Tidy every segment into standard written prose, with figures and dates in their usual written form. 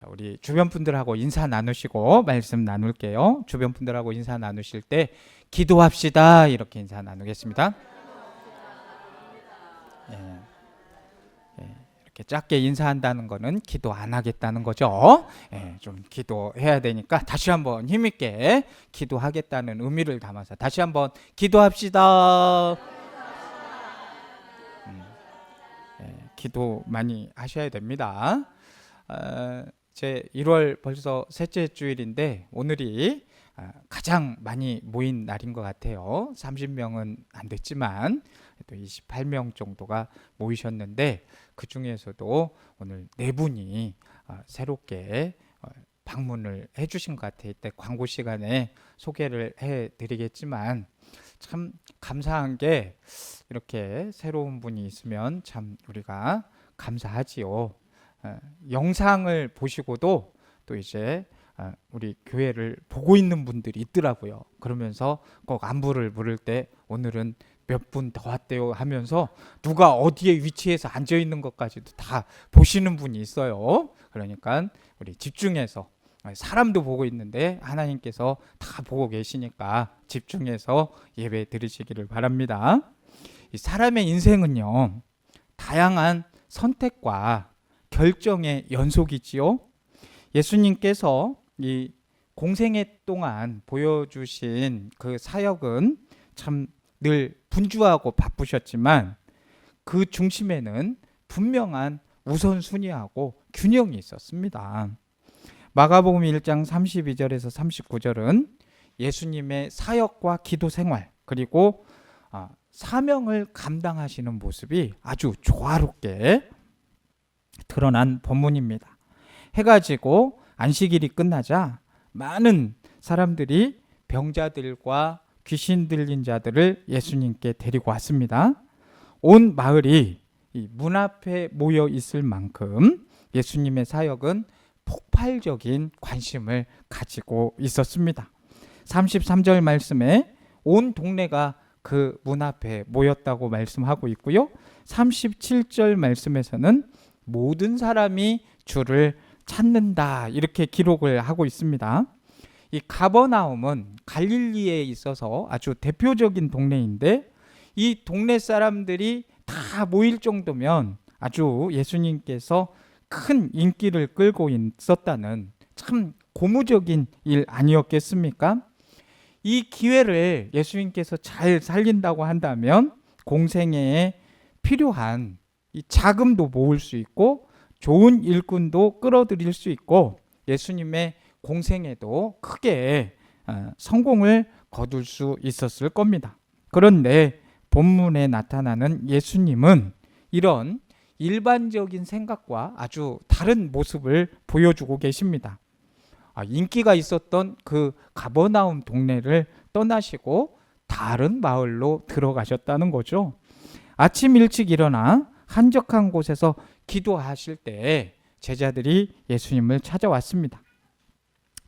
우리 주변 분들하고 인사 나누시고 말씀 나눌게요. 주변 분들하고 인사 나누실 때 기도합시다 이렇게 인사 나누겠습니다. 예, 이렇게 작게 인사한다는 거는 기도 안 하겠다는 거죠. 좀 기도해야 되니까 다시 한번 힘있게 기도하겠다는 의미를 담아서 다시 한번 기도합시다. 기도 많이 하셔야 됩니다. 제 1월 벌써 셋째 주일인데 오늘이 가장 많이 모인 날인 것 같아요. 30명은 안 됐지만 또 28명 정도가 모이셨는데 그 중에서도 오늘 네 분이 새롭게 방문을 해주신 것 같아요. 이때 광고 시간에 소개를 해드리겠지만 참 감사한 게 이렇게 새로운 분이 있으면 참 우리가 감사하지요. 영상을 보시고도 또 이제 우리 교회를 보고 있는 분들이 있더라고요. 그러면서 꼭 안부를 물을 때 오늘은 몇 분 더 왔대요 하면서 누가 어디에 위치해서 앉아 있는 것까지도 다 보시는 분이 있어요. 그러니까 우리 집중해서 사람도 보고 있는데 하나님께서 다 보고 계시니까 집중해서 예배 드리시기를 바랍니다. 이 사람의 인생은요, 다양한 선택과 결정의 연속이지요. 예수님께서 이 공생애 동안 보여주신 그 사역은 참 늘 분주하고 바쁘셨지만 그 중심에는 분명한 우선순위하고 균형이 있었습니다. 마가복음 1장 32절에서 39절은 예수님의 사역과 기도 생활 그리고 사명을 감당하시는 모습이 아주 조화롭게 드러난 본문입니다. 해가 지고 안식일이 끝나자 많은 사람들이 병자들과 귀신 들린 자들을 예수님께 데리고 왔습니다. 온 마을이 문 앞에 모여 있을 만큼 예수님의 사역은 폭발적인 관심을 가지고 있었습니다. 33절 말씀에 온 동네가 그 문 앞에 모였다고 말씀하고 있고요. 37절 말씀에서는 모든 사람이 주를 찾는다 이렇게 기록을 하고 있습니다. 이 가버나움은 갈릴리에 있어서 아주 대표적인 동네인데 이 동네 사람들이 다 모일 정도면 아주 예수님께서 큰 인기를 끌고 있었다는 참 고무적인 일 아니었겠습니까? 이 기회를 예수님께서 잘 살린다고 한다면 공생애에 필요한 이 자금도 모을 수 있고 좋은 일꾼도 끌어들일 수 있고 예수님의 공생애도 크게 성공을 거둘 수 있었을 겁니다. 그런데 본문에 나타나는 예수님은 이런 일반적인 생각과 아주 다른 모습을 보여주고 계십니다. 인기가 있었던 그 가버나움 동네를 떠나시고 다른 마을로 들어가셨다는 거죠. 아침 일찍 일어나 한적한 곳에서 기도하실 때 제자들이 예수님을 찾아왔습니다.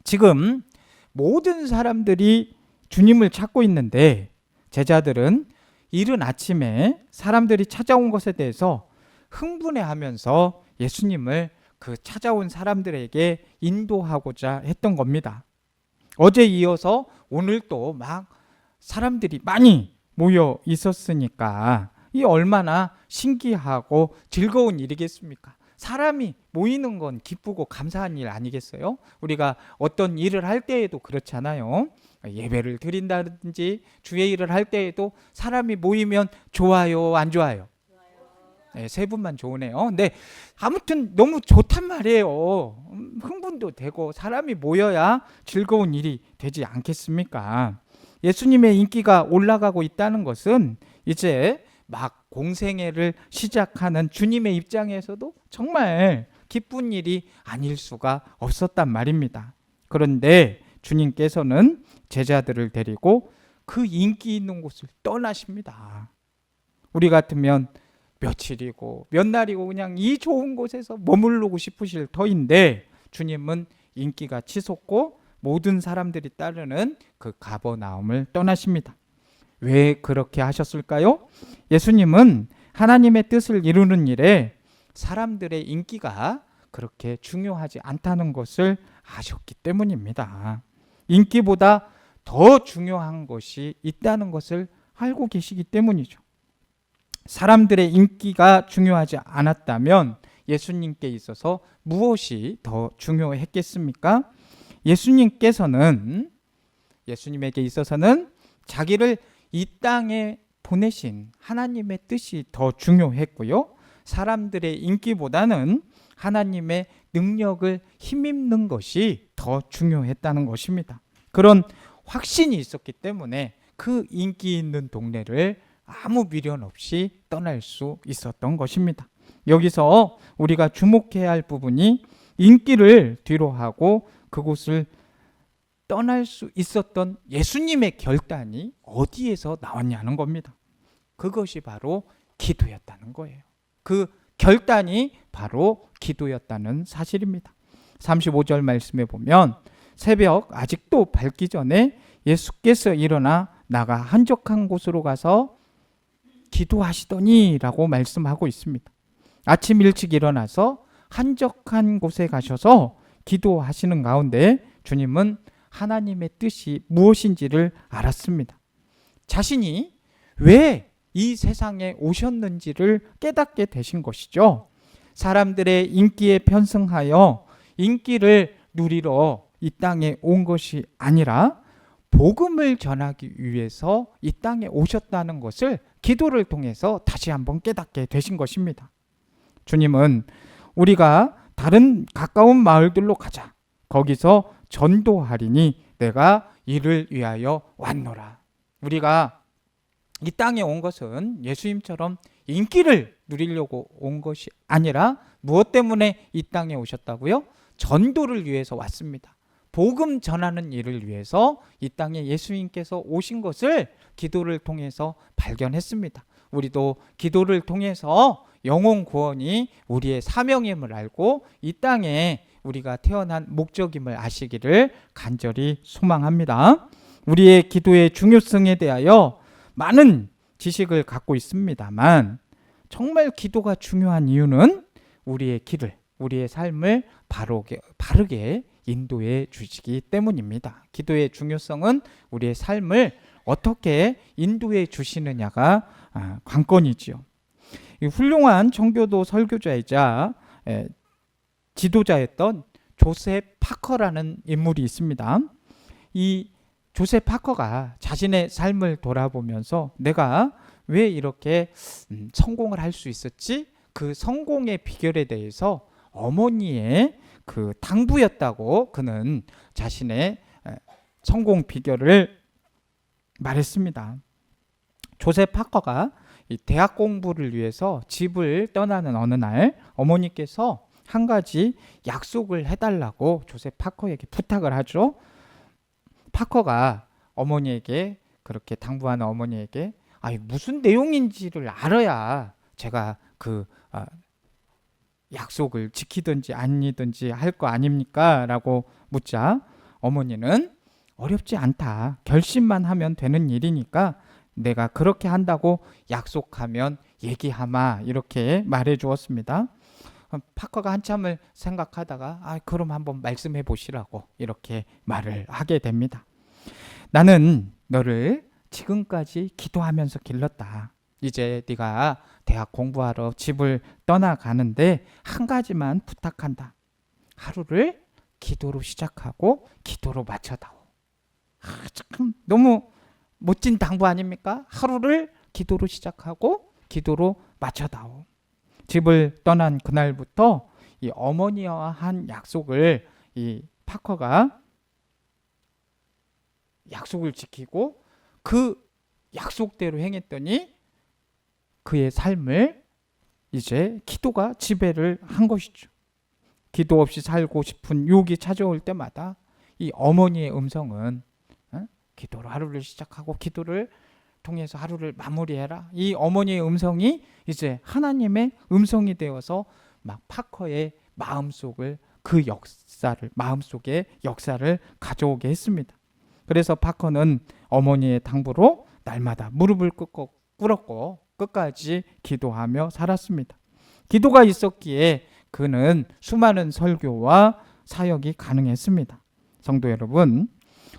지금 모든 사람들이 주님을 찾고 있는데 제자들은 이른 아침에 사람들이 찾아온 것에 대해서 흥분해하면서 예수님을 그 찾아온 사람들에게 인도하고자 했던 겁니다. 어제 이어서 오늘 또 막 사람들이 많이 모여 있었으니까 이 얼마나 신기하고 즐거운 일이겠습니까? 사람이 모이는 건 기쁘고 감사한 일 아니겠어요? 우리가 어떤 일을 할 때에도 그렇잖아요. 예배를 드린다든지 주의 일을 할 때에도 사람이 모이면 좋아요, 안 좋아요? 네, 세 분만 좋으네요. 근데 아무튼 너무 좋단 말이에요. 흥분도 되고 사람이 모여야 즐거운 일이 되지 않겠습니까? 예수님의 인기가 올라가고 있다는 것은 이제 막 공생애를 시작하는 주님의 입장에서도 정말 기쁜 일이 아닐 수가 없었단 말입니다. 그런데 주님께서는 제자들을 데리고 그 인기 있는 곳을 떠나십니다. 우리 같으면 며칠이고 몇 날이고 그냥 이 좋은 곳에서 머무르고 싶으실 터인데 주님은 인기가 치솟고 모든 사람들이 따르는 그 가버나움을 떠나십니다. 왜 그렇게 하셨을까요? 예수님은 하나님의 뜻을 이루는 일에 사람들의 인기가 그렇게 중요하지 않다는 것을 아셨기 때문입니다. 인기보다 더 중요한 것이 있다는 것을 알고 계시기 때문이죠. 사람들의 인기가 중요하지 않았다면 예수님께 있어서 무엇이 더 중요했겠습니까? 예수님에게 있어서는 자기를 이 땅에 보내신 하나님의 뜻이 더 중요했고요. 사람들의 인기보다는 하나님의 능력을 힘입는 것이 더 중요했다는 것입니다. 그런 확신이 있었기 때문에 그 인기 있는 동네를 아무 미련 없이 떠날 수 있었던 것입니다. 여기서 우리가 주목해야 할 부분이 인기를 뒤로하고 그곳을 떠날 수 있었던 예수님의 결단이 어디에서 나왔냐는 겁니다. 그것이 바로 기도였다는 거예요. 그 결단이 바로 기도였다는 사실입니다. 35절 말씀에 보면 새벽 아직도 밝기 전에 예수께서 일어나 나가 한적한 곳으로 가서 기도하시더니 라고 말씀하고 있습니다. 아침 일찍 일어나서 한적한 곳에 가셔서 기도하시는 가운데 주님은 하나님의 뜻이 무엇인지를 알았습니다. 자신이 왜 이 세상에 오셨는지를 깨닫게 되신 것이죠. 사람들의 인기에 편승하여 인기를 누리러 이 땅에 온 것이 아니라 복음을 전하기 위해서 이 땅에 오셨다는 것을 기도를 통해서 다시 한번 깨닫게 되신 것입니다. 주님은 우리가 다른 가까운 마을들로 가자. 거기서 전도하리니 내가 이를 위하여 왔노라. 우리가 이 땅에 온 것은 예수님처럼 인기를 누리려고 온 것이 아니라 무엇 때문에 이 땅에 오셨다고요? 전도를 위해서 왔습니다. 복음 전하는 일을 위해서 이 땅에 예수님께서 오신 것을 기도를 통해서 발견했습니다. 우리도 기도를 통해서 영혼 구원이 우리의 사명임을 알고 이 땅에 우리가 태어난 목적임을 아시기를 간절히 소망합니다. 우리의 기도의 중요성에 대하여 많은 지식을 갖고 있습니다만 정말 기도가 중요한 이유는 우리의 길을, 우리의 삶을 바르게 인도해 주시기 때문입니다. 기도의 중요성은 우리의 삶을 어떻게 인도해 주시느냐가 관건이지요. 훌륭한 청교도 설교자이자 지도자였던 조셉 파커라는 인물이 있습니다. 이 조셉 파커가 자신의 삶을 돌아보면서 내가 왜 이렇게 성공을 할 수 있었지? 그 성공의 비결에 대해서 어머니의 그 당부였다고 그는 자신의 성공 비결을 말했습니다. 조셉 파커가 이 대학 공부를 위해서 집을 떠나는 어느 날 어머니께서 한 가지 약속을 해달라고 조셉 파커에게 부탁을 하죠. 파커가 어머니에게 그렇게 당부하는 어머니에게 무슨 내용인지를 알아야 제가 그 약속을 지키든지 아니든지 할 거 아닙니까? 라고 묻자 어머니는 어렵지 않다. 결심만 하면 되는 일이니까 내가 그렇게 한다고 약속하면 얘기하마 이렇게 말해 주었습니다. 파커가 한참을 생각하다가 그럼 한번 말씀해 보시라고 이렇게 말을 하게 됩니다. 나는 너를 지금까지 기도하면서 길렀다. 이제 네가 대학 공부하러 집을 떠나가는데 한 가지만 부탁한다. 하루를 기도로 시작하고 기도로 마쳐다오. 참 너무 멋진 당부 아닙니까? 하루를 기도로 시작하고 기도로 마쳐다오. 집을 떠난 그날부터 이 어머니와 한 약속을 이 파커가 약속을 지키고 그 약속대로 행했더니 그의 삶을 이제 기도가 지배를 한 것이죠. 기도 없이 살고 싶은 유혹이 찾아올 때마다 이 어머니의 음성은 기도로 하루를 시작하고 기도를 통해서 하루를 마무리해라. 이 어머니의 음성이 이제 하나님의 음성이 되어서 막 파커의 마음속을 그 역사를 마음속에 역사를 가져오게 했습니다. 그래서 파커는 어머니의 당부로 날마다 무릎을 꿇었고 끝까지 기도하며 살았습니다. 기도가 있었기에 그는 수많은 설교와 사역이 가능했습니다. 성도 여러분,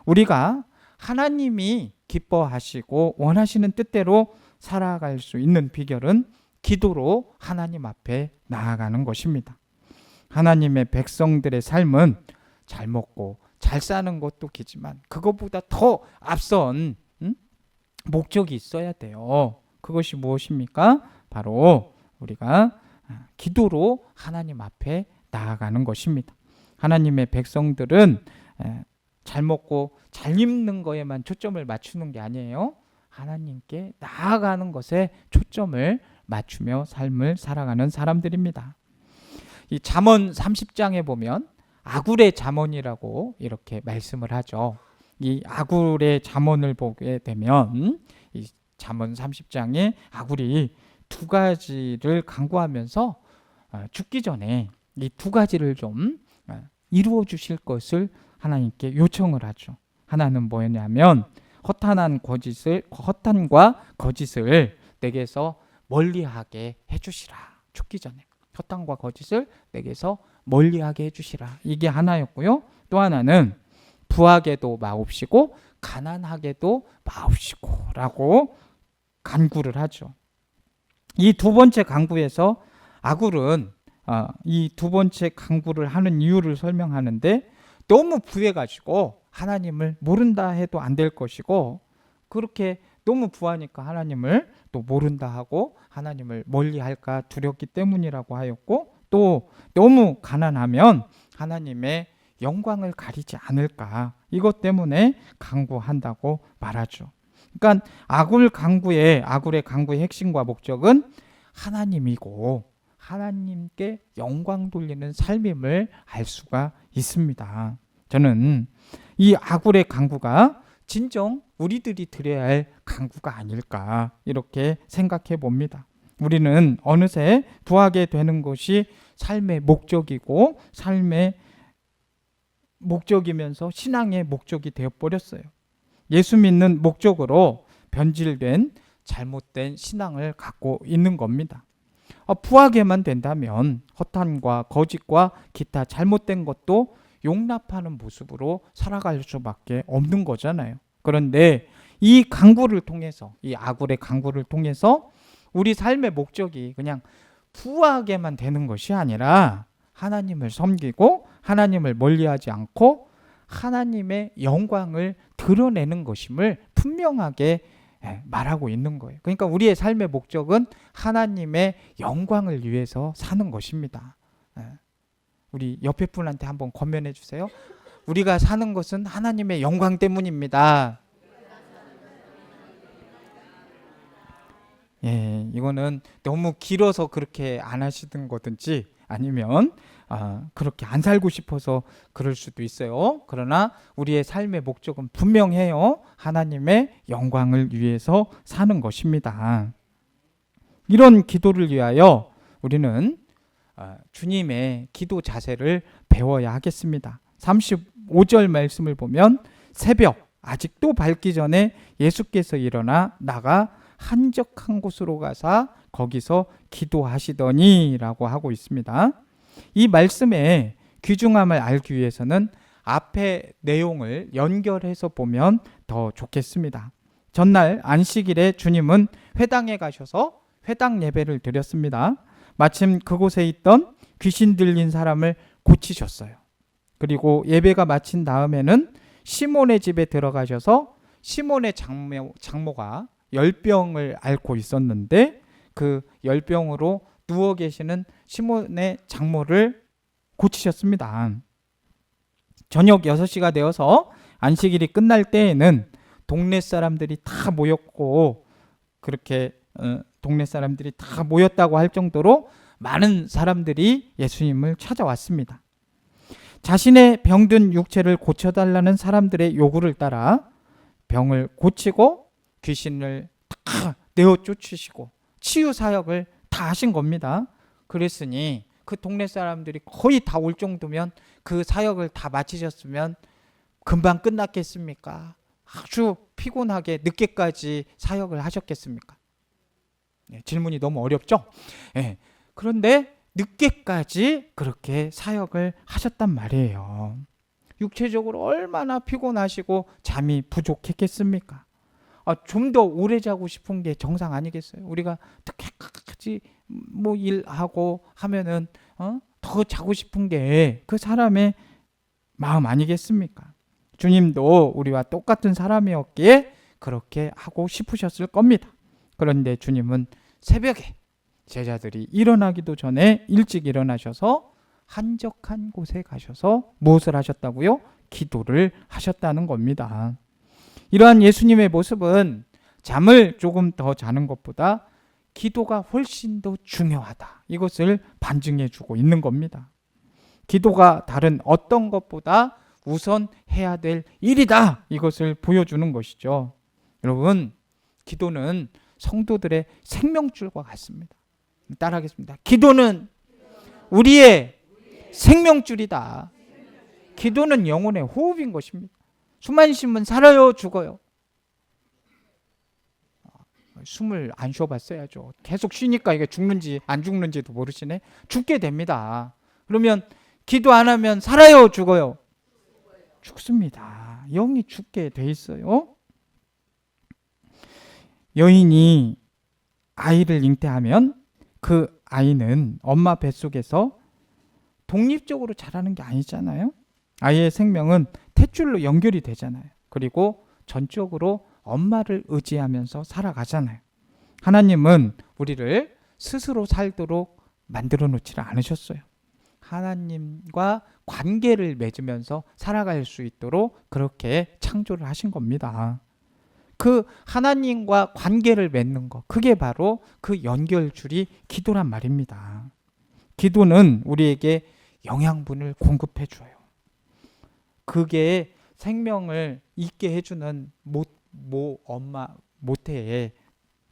우리가 하나님이 기뻐하시고 원하시는 뜻대로 살아갈 수 있는 비결은 기도로 하나님 앞에 나아가는 것입니다. 하나님의 백성들의 삶은 잘 먹고 잘 사는 것도 기지만 그것보다 더 앞선 목적이 있어야 돼요. 그것이 무엇입니까? 바로 우리가 기도로 하나님 앞에 나아가는 것입니다. 하나님의 백성들은 잘 먹고 잘 입는 거에만 초점을 맞추는 게 아니에요. 하나님께 나아가는 것에 초점을 맞추며 삶을 살아가는 사람들입니다. 이 잠언 30장에 보면 아굴의 잠언이라고 이렇게 말씀을 하죠. 이 아굴의 잠언을 보게 되면 이 잠언 30장에 아굴이 두 가지를 강구하면서 죽기 전에 이 두 가지를 좀 이루어 주실 것을 하나님께 요청을 하죠. 하나는 뭐냐면 허탄과 거짓을 내게서 멀리하게 해주시라. 죽기 전에 허탄과 거짓을 내게서 멀리하게 해주시라. 이게 하나였고요. 또 하나는 부하게도 마옵시고 가난하게도 마옵시고 라고 간구를 하죠. 이 두 번째 간구에서 아굴은 이 두 번째 간구를 하는 이유를 설명하는데 너무 부해가지고 하나님을 모른다 해도 안 될 것이고 그렇게 너무 부하니까 하나님을 또 모른다 하고 하나님을 멀리할까 두렵기 때문이라고 하였고 또 너무 가난하면 하나님의 영광을 가리지 않을까 이것 때문에 간구한다고 말하죠. 그러니까 아굴의 간구의 핵심과 목적은 하나님이고 하나님께 영광 돌리는 삶임을 알 수가 있습니다. 저는 이 아굴의 간구가 진정 우리들이 드려야 할 간구가 아닐까 이렇게 생각해 봅니다. 우리는 어느새 부하게 되는 것이 삶의 목적이고 삶의 목적이면서 신앙의 목적이 되어버렸어요. 예수 믿는 목적으로 변질된 잘못된 신앙을 갖고 있는 겁니다. 부하게만 된다면 허탄과 거짓과 기타 잘못된 것도 용납하는 모습으로 살아갈 수밖에 없는 거잖아요. 그런데 이 간구를 통해서 이 아굴의 간구를 통해서 우리 삶의 목적이 그냥 부하게만 되는 것이 아니라 하나님을 섬기고 하나님을 멀리하지 않고 하나님의 영광을 드러내는 것임을 분명하게 말하고 있는 거예요. 그러니까 우리의 삶의 목적은 하나님의 영광을 위해서 사는 것입니다. 우리 옆에 분한테 한번 권면해 주세요. 우리가 사는 것은 하나님의 영광 때문입니다. 이거는 너무 길어서 그렇게 안 하시던 거든지 아니면 그렇게 안 살고 싶어서 그럴 수도 있어요. 그러나 우리의 삶의 목적은 분명해요. 하나님의 영광을 위해서 사는 것입니다. 이런 기도를 위하여 우리는 주님의 기도 자세를 배워야 하겠습니다. 35절 말씀을 보면 새벽 아직도 밝기 전에 예수께서 일어나 나가 한적한 곳으로 가사 거기서 기도하시더니 라고 하고 있습니다. 이 말씀의 귀중함을 알기 위해서는 앞의 내용을 연결해서 보면 더 좋겠습니다. 전날 안식일에 주님은 회당에 가셔서 회당 예배를 드렸습니다. 마침 그곳에 있던 귀신 들린 사람을 고치셨어요. 그리고 예배가 마친 다음에는 시몬의 집에 들어가셔서 시몬의 장모가 열병을 앓고 있었는데 그 열병으로 누워 계시는 시몬의 장모를 고치셨습니다. 저녁 6시가 되어서 안식일이 끝날 때에는 동네 사람들이 다 모였고 그렇게 동네 사람들이 다 모였다고 할 정도로 많은 사람들이 예수님을 찾아왔습니다. 자신의 병든 육체를 고쳐달라는 사람들의 요구를 따라 병을 고치고 귀신을 다 내어 쫓으시고 치유 사역을 다 하신 겁니다. 그랬으니 그 동네 사람들이 거의 다 올 정도면 그 사역을 다 마치셨으면 금방 끝났겠습니까? 아주 피곤하게 늦게까지 사역을 하셨겠습니까? 질문이 너무 어렵죠? 그런데 늦게까지 그렇게 사역을 하셨단 말이에요. 육체적으로 얼마나 피곤하시고 잠이 부족했겠습니까? 좀 더 오래 자고 싶은 게 정상 아니겠어요? 우리가 늦게까지 뭐 일하고 하면은 더 자고 싶은 게 그 사람의 마음 아니겠습니까? 주님도 우리와 똑같은 사람이었기에 그렇게 하고 싶으셨을 겁니다. 그런데 주님은 새벽에 제자들이 일어나기도 전에 일찍 일어나셔서 한적한 곳에 가셔서 무엇을 하셨다고요? 기도를 하셨다는 겁니다. 이러한 예수님의 모습은 잠을 조금 더 자는 것보다 기도가 훨씬 더 중요하다. 이것을 반증해 주고 있는 겁니다. 기도가 다른 어떤 것보다 우선 해야 될 일이다. 이것을 보여주는 것이죠. 여러분, 기도는 성도들의 생명줄과 같습니다. 따라하겠습니다. 기도는 우리의 생명줄이다. 기도는 영혼의 호흡인 것입니다. 숨 안 쉬면 살아요, 죽어요? 숨을 안 쉬어봤어야죠. 계속 쉬니까 이게 죽는지 안 죽는지도 모르시네. 죽게 됩니다. 그러면 기도 안 하면 살아요, 죽어요? 죽습니다. 영이 죽게 돼 있어요. 여인이 아이를 잉태하면 그 아이는 엄마 뱃속에서 독립적으로 자라는 게 아니잖아요. 아이의 생명은 탯줄로 연결이 되잖아요. 그리고 전적으로 엄마를 의지하면서 살아가잖아요. 하나님은 우리를 스스로 살도록 만들어 놓지 않으셨어요. 하나님과 관계를 맺으면서 살아갈 수 있도록 그렇게 창조를 하신 겁니다. 그 하나님과 관계를 맺는 것, 그게 바로 그 연결줄이 기도란 말입니다. 기도는 우리에게 영양분을 공급해 줘요. 그게 생명을 있게 해주는 엄마 모태의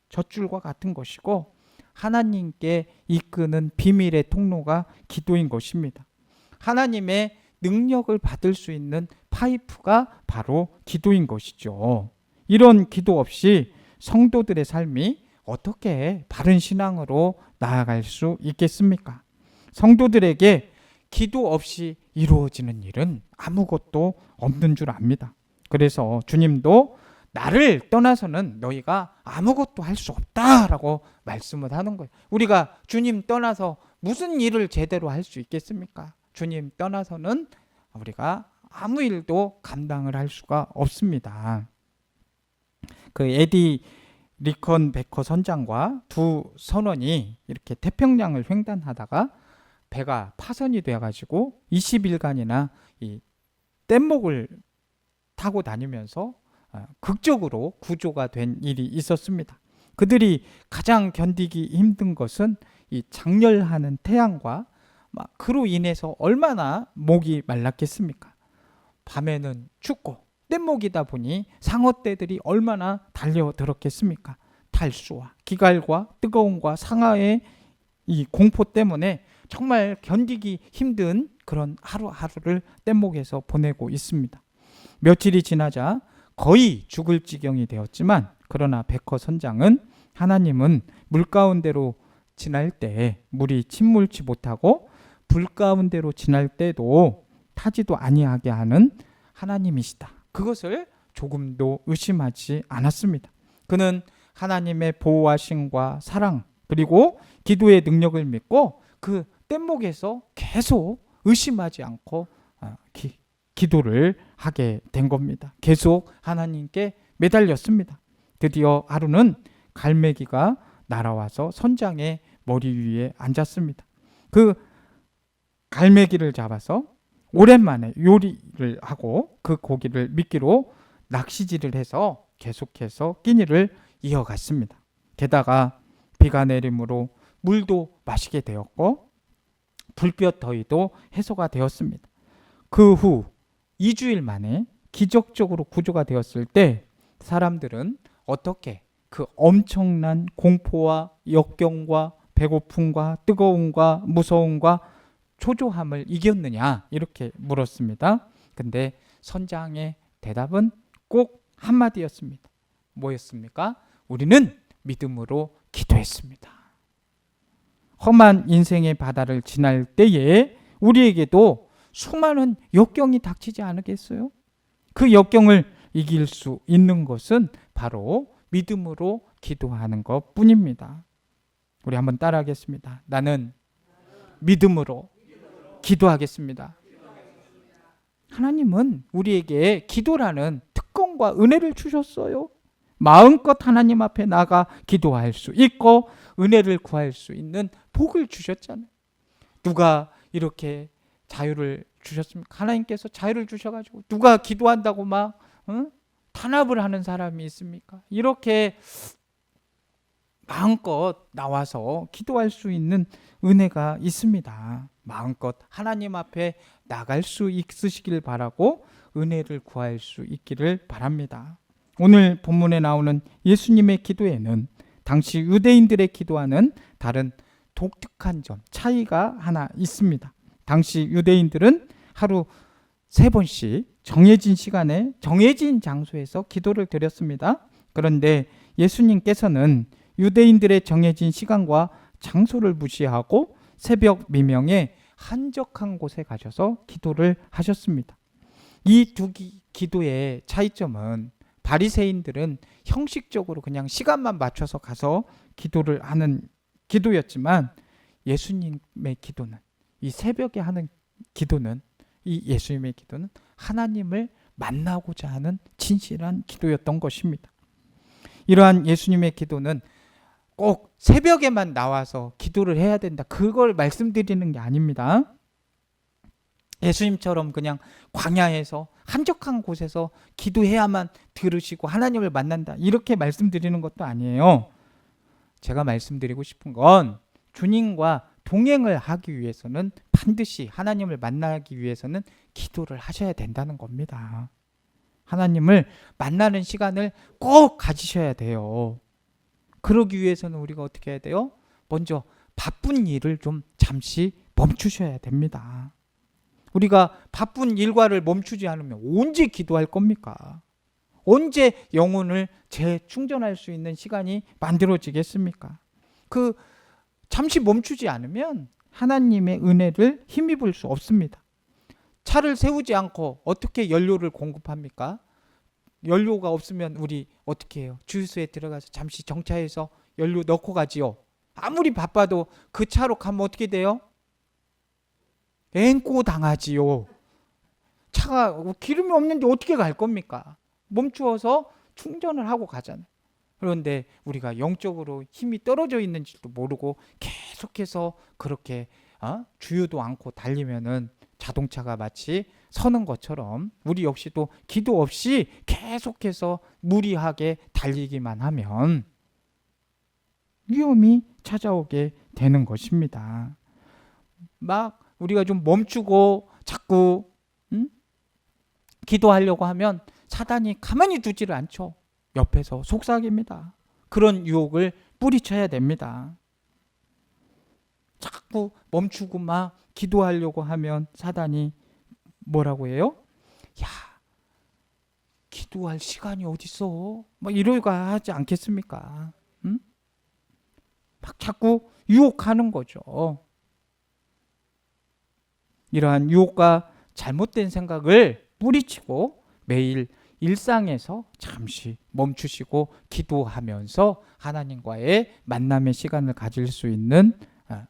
젖줄과 같은 것이고, 하나님께 이끄는 비밀의 통로가 기도인 것입니다. 하나님의 능력을 받을 수 있는 파이프가 바로 기도인 것이죠. 이런 기도 없이 성도들의 삶이 어떻게 바른 신앙으로 나아갈 수 있겠습니까? 성도들에게 기도 없이 이루어지는 일은 아무것도 없는 줄 압니다. 그래서 주님도 나를 떠나서는 너희가 아무것도 할 수 없다라고 말씀을 하는 거예요. 우리가 주님 떠나서 무슨 일을 제대로 할 수 있겠습니까? 주님 떠나서는 우리가 아무 일도 감당을 할 수가 없습니다. 그 에디 리컨 베커 선장과 두 선원이 이렇게 태평양을 횡단하다가 배가 파손이 되어가지고 20일간이나 이 뗏목을 타고 다니면서 극적으로 구조가 된 일이 있었습니다. 그들이 가장 견디기 힘든 것은 이 장렬하는 태양과 그로 인해서 얼마나 목이 말랐겠습니까? 밤에는 춥고 뗏목이다 보니 상어떼들이 얼마나 달려들었겠습니까? 탈수와 기갈과 뜨거움과 상하의 이 공포 때문에 정말 견디기 힘든 그런 하루하루를 뗏목에서 보내고 있습니다. 며칠이 지나자 거의 죽을 지경이 되었지만, 그러나 베커 선장은 하나님은 물 가운데로 지날 때 물이 침몰치 못하고 불 가운데로 지날 때도 타지도 아니하게 하는 하나님이시다. 그것을 조금도 의심하지 않았습니다. 그는 하나님의 보호하심과 사랑 그리고 기도의 능력을 믿고 그 뗏목에서 계속 의심하지 않고 기도를 하게 된 겁니다. 계속 하나님께 매달렸습니다. 드디어 하루는 갈매기가 날아와서 선장의 머리 위에 앉았습니다. 그 갈매기를 잡아서 오랜만에 요리를 하고 그 고기를 미끼로 낚시질을 해서 계속해서 끼니를 이어갔습니다. 게다가 비가 내림으로 물도 마시게 되었고 불볕 더위도 해소가 되었습니다. 그 후 2주일 만에 기적적으로 구조가 되었을 때 사람들은 어떻게 그 엄청난 공포와 역경과 배고픔과 뜨거움과 무서움과 초조함을 이겼느냐 이렇게 물었습니다. 근데 선장의 대답은 꼭 한마디였습니다. 뭐였습니까? 우리는 믿음으로 기도했습니다. 험한 인생의 바다를 지날 때에 우리에게도 수많은 역경이 닥치지 않겠어요? 그 역경을 이길 수 있는 것은 바로 믿음으로 기도하는 것 뿐입니다. 우리 한번 따라하겠습니다. 나는 믿음으로 기도하겠습니다. 하나님은 우리에게 기도라는 특권과 은혜를 주셨어요. 마음껏 하나님 앞에 나가 기도할 수 있고 은혜를 구할 수 있는 복을 주셨잖아요. 누가 이렇게 자유를 주셨습니까? 하나님께서 자유를 주셔가지고 누가 기도한다고 막 탄압을 하는 사람이 있습니까? 이렇게 마음껏 나와서 기도할 수 있는 은혜가 있습니다. 마음껏 하나님 앞에 나갈 수 있으시길 바라고 은혜를 구할 수 있기를 바랍니다. 오늘 본문에 나오는 예수님의 기도에는 당시 유대인들의 기도와는 다른 독특한 점, 차이가 하나 있습니다. 당시 유대인들은 하루 3번씩 정해진 시간에 정해진 장소에서 기도를 드렸습니다. 그런데 예수님께서는 유대인들의 정해진 시간과 장소를 무시하고 새벽 미명에 한적한 곳에 가셔서 기도를 하셨습니다. 이 두 기도의 차이점은 바리새인들은 형식적으로 그냥 시간만 맞춰서 가서 기도를 하는 기도였지만 예수님의 기도는, 이 새벽에 하는 기도는, 이 예수님의 기도는 하나님을 만나고자 하는 진실한 기도였던 것입니다. 이러한 예수님의 기도는 꼭 새벽에만 나와서 기도를 해야 된다, 그걸 말씀드리는 게 아닙니다. 예수님처럼 그냥 광야에서 한적한 곳에서 기도해야만 들으시고 하나님을 만난다, 이렇게 말씀드리는 것도 아니에요. 제가 말씀드리고 싶은 건 주님과 동행을 하기 위해서는 반드시 하나님을 만나기 위해서는 기도를 하셔야 된다는 겁니다. 하나님을 만나는 시간을 꼭 가지셔야 돼요. 그러기 위해서는 우리가 어떻게 해야 돼요? 먼저 바쁜 일을 좀 잠시 멈추셔야 됩니다. 우리가 바쁜 일과를 멈추지 않으면 언제 기도할 겁니까? 언제 영혼을 재충전할 수 있는 시간이 만들어지겠습니까? 그 잠시 멈추지 않으면 하나님의 은혜를 힘입을 수 없습니다. 차를 세우지 않고 어떻게 연료를 공급합니까? 연료가 없으면 우리 어떻게 해요? 주유소에 들어가서 잠시 정차해서 연료 넣고 가지요. 아무리 바빠도 그 차로 가면 어떻게 돼요? 앵꼬 당하지요. 차가 기름이 없는데 어떻게 갈 겁니까? 멈추어서 충전을 하고 가잖아요. 그런데 우리가 영적으로 힘이 떨어져 있는지도 모르고 계속해서 그렇게 주유도 않고 달리면은 자동차가 마치 서는 것처럼 우리 역시도 기도 없이 계속해서 무리하게 달리기만 하면 위험이 찾아오게 되는 것입니다. 막 우리가 좀 멈추고 자꾸 기도하려고 하면 사단이 가만히 두지를 않죠. 옆에서 속삭입니다. 그런 유혹을 뿌리쳐야 됩니다. 자꾸 멈추고 막 기도하려고 하면 사단이 뭐라고 해요? 야, 기도할 시간이 어딨어? 막 이러가 하지 않겠습니까? 막 자꾸 유혹하는 거죠. 이러한 유혹과 잘못된 생각을 뿌리치고 매일 일상에서 잠시 멈추시고 기도하면서 하나님과의 만남의 시간을 가질 수 있는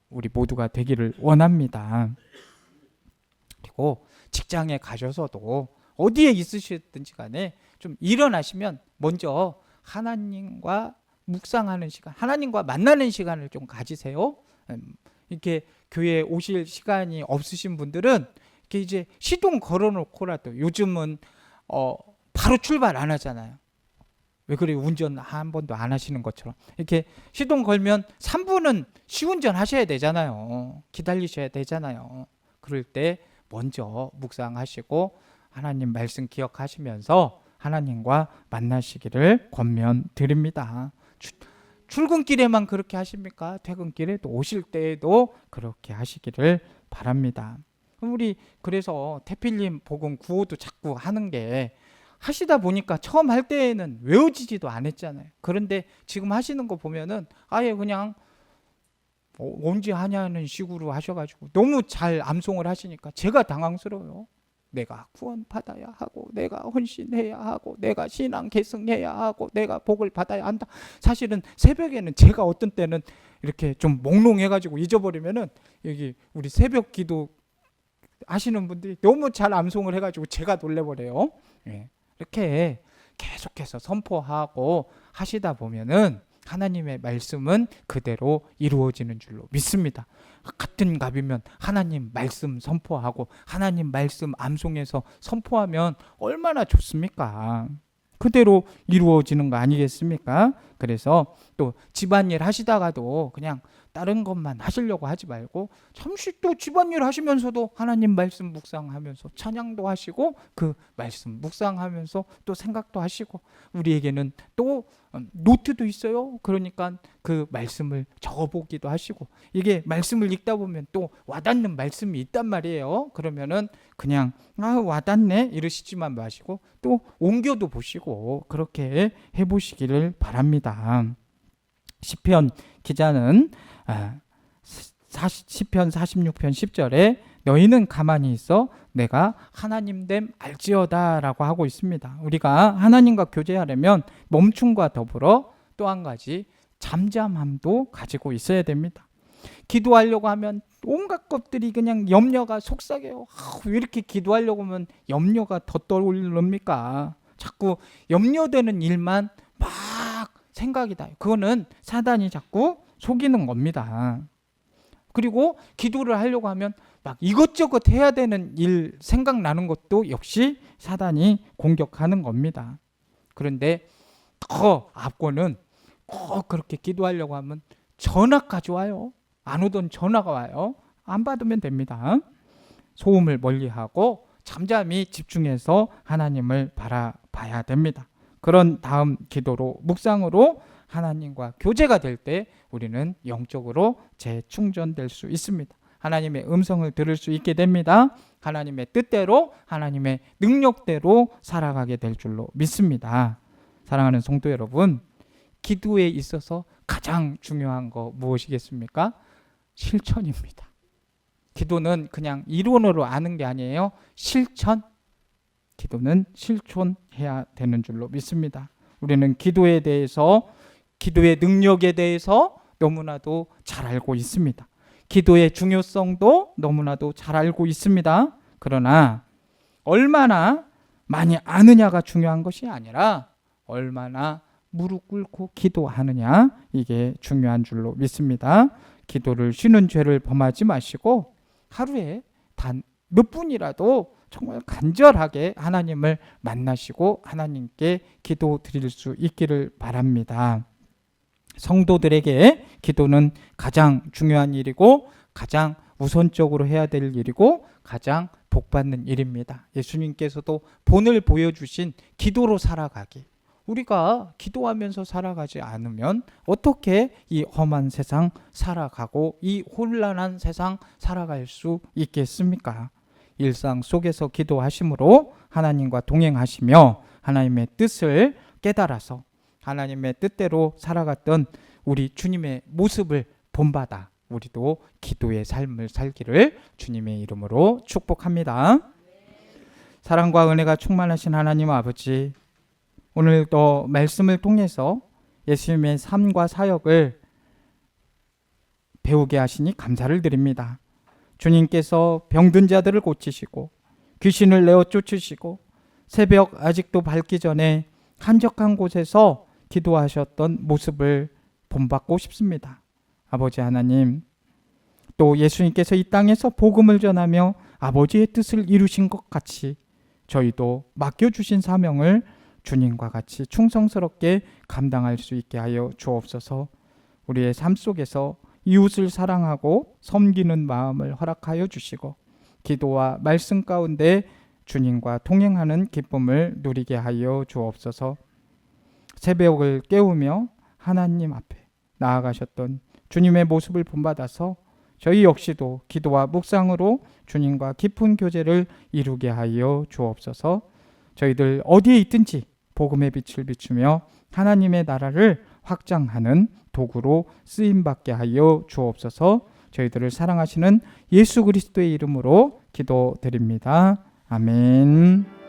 우리 모두가 되기를 원합니다. 그리고 직장에 가셔서도 어디에 있으시든지 간에 좀 일어나시면 먼저 하나님과 묵상하는 시간, 하나님과 만나는 시간을 좀 가지세요. 이렇게 교회에 오실 시간이 없으신 분들은 이렇게 이제 시동 걸어놓고라도, 요즘은 바로 출발 안 하잖아요. 왜 그래요? 운전 한 번도 안 하시는 것처럼. 이렇게 시동 걸면 3분은 시운전 하셔야 되잖아요. 기다리셔야 되잖아요. 그럴 때 먼저 묵상하시고 하나님 말씀 기억하시면서 하나님과 만나시기를 권면드립니다. 출근길에만 그렇게 하십니까? 퇴근길에도, 오실 때에도 그렇게 하시기를 바랍니다. 우리 그래서 태필님 복음 구호도 자꾸 하는 게, 하시다 보니까 처음 할 때에는 외워지지도 않았잖아요. 그런데 지금 하시는 거 보면은 아예 그냥 언제 하냐는 식으로 하셔가지고 너무 잘 암송을 하시니까 제가 당황스러워요. 내가 구원받아야 하고, 내가 헌신해야 하고, 내가 신앙 계승해야 하고, 내가 복을 받아야 한다. 사실은 새벽에는 제가 어떤 때는 이렇게 좀 몽롱해가지고 잊어버리면은 여기 우리 새벽 기도 하시는 분들이 너무 잘 암송을 해가지고 제가 놀래버려요. 예. 이렇게 계속해서 선포하고 하시다 보면은 하나님의 말씀은 그대로 이루어지는 줄로 믿습니다. 같은 갑이면 하나님 말씀 선포하고 하나님 말씀 암송해서 선포하면 얼마나 좋습니까? 그대로 이루어지는 거 아니겠습니까? 그래서 또 집안일 하시다가도 그냥 다른 것만 하시려고 하지 말고 잠시 또 집안일 하시면서도 하나님 말씀 묵상하면서 찬양도 하시고 그 말씀 묵상하면서 또 생각도 하시고, 우리에게는 또 노트도 있어요. 그러니까 그 말씀을 적어보기도 하시고, 이게 말씀을 읽다 보면 또 와닿는 말씀이 있단 말이에요. 그러면은 그냥 와닿네 이러시지만 마시고 또 옮겨도 보시고 그렇게 해보시기를 바랍니다. 시편 기자는 시편 46편 10절에 너희는 가만히 있어 내가 하나님 됨 알지어다 라고 하고 있습니다. 우리가 하나님과 교제하려면 멈춤과 더불어 또 한 가지 잠잠함도 가지고 있어야 됩니다. 기도하려고 하면 온갖 것들이 그냥 염려가 속삭여요. 왜 이렇게 기도하려고 하면 염려가 더 떠오릅니까? 자꾸 염려되는 일만 막 생각이 나요. 그거는 사단이 자꾸 속이는 겁니다. 그리고 기도를 하려고 하면 막 이것저것 해야 되는 일 생각나는 것도 역시 사단이 공격하는 겁니다. 그런데 더 앞권은 꼭 그렇게 기도하려고 하면 전화까지 와요. 안 오던 전화가 와요. 안 받으면 됩니다. 소음을 멀리하고 잠잠히 집중해서 하나님을 바라봐야 됩니다. 그런 다음 기도로 묵상으로 하나님과 교제가 될 때 우리는 영적으로 재충전될 수 있습니다. 하나님의 음성을 들을 수 있게 됩니다. 하나님의 뜻대로 하나님의 능력대로 살아가게 될 줄로 믿습니다. 사랑하는 성도 여러분, 기도에 있어서 가장 중요한 거 무엇이겠습니까? 실천입니다. 기도는 그냥 이론으로 아는 게 아니에요. 실천. 기도는 실천해야 되는 줄로 믿습니다. 우리는 기도에 대해서, 기도의 능력에 대해서 너무나도 잘 알고 있습니다. 기도의 중요성도 너무나도 잘 알고 있습니다. 그러나 얼마나 많이 아느냐가 중요한 것이 아니라 얼마나 무릎 꿇고 기도하느냐, 이게 중요한 줄로 믿습니다. 기도를 쉬는 죄를 범하지 마시고 하루에 단 몇 분이라도 정말 간절하게 하나님을 만나시고 하나님께 기도 드릴 수 있기를 바랍니다. 성도들에게 기도는 가장 중요한 일이고 가장 우선적으로 해야 될 일이고 가장 복받는 일입니다. 예수님께서도 본을 보여주신 기도로 살아가기. 우리가 기도하면서 살아가지 않으면 어떻게 이 험한 세상 살아가고 이 혼란한 세상 살아갈 수 있겠습니까? 일상 속에서 기도하심으로 하나님과 동행하시며 하나님의 뜻을 깨달아서 하나님의 뜻대로 살아갔던 우리 주님의 모습을 본받아 우리도 기도의 삶을 살기를 주님의 이름으로 축복합니다. 사랑과 은혜가 충만하신 하나님 아버지, 오늘도 말씀을 통해서 예수님의 삶과 사역을 배우게 하시니 감사를 드립니다. 주님께서 병든 자들을 고치시고 귀신을 내어 쫓으시고 새벽 아직도 밝기 전에 한적한 곳에서 기도하셨던 모습을 본받고 싶습니다. 아버지 하나님, 또 예수님께서 이 땅에서 복음을 전하며 아버지의 뜻을 이루신 것 같이 저희도 맡겨주신 사명을 주님과 같이 충성스럽게 감당할 수 있게 하여 주옵소서. 우리의 삶 속에서 이웃을 사랑하고 섬기는 마음을 허락하여 주시고 기도와 말씀 가운데 주님과 동행하는 기쁨을 누리게 하여 주옵소서. 새벽을 깨우며 하나님 앞에 나아가셨던 주님의 모습을 본받아서 저희 역시도 기도와 묵상으로 주님과 깊은 교제를 이루게 하여 주옵소서. 저희들 어디에 있든지 복음의 빛을 비추며 하나님의 나라를 확장하는 도구로 쓰임받게 하여 주옵소서. 저희들을 사랑하시는 예수 그리스도의 이름으로 기도드립니다. 아멘.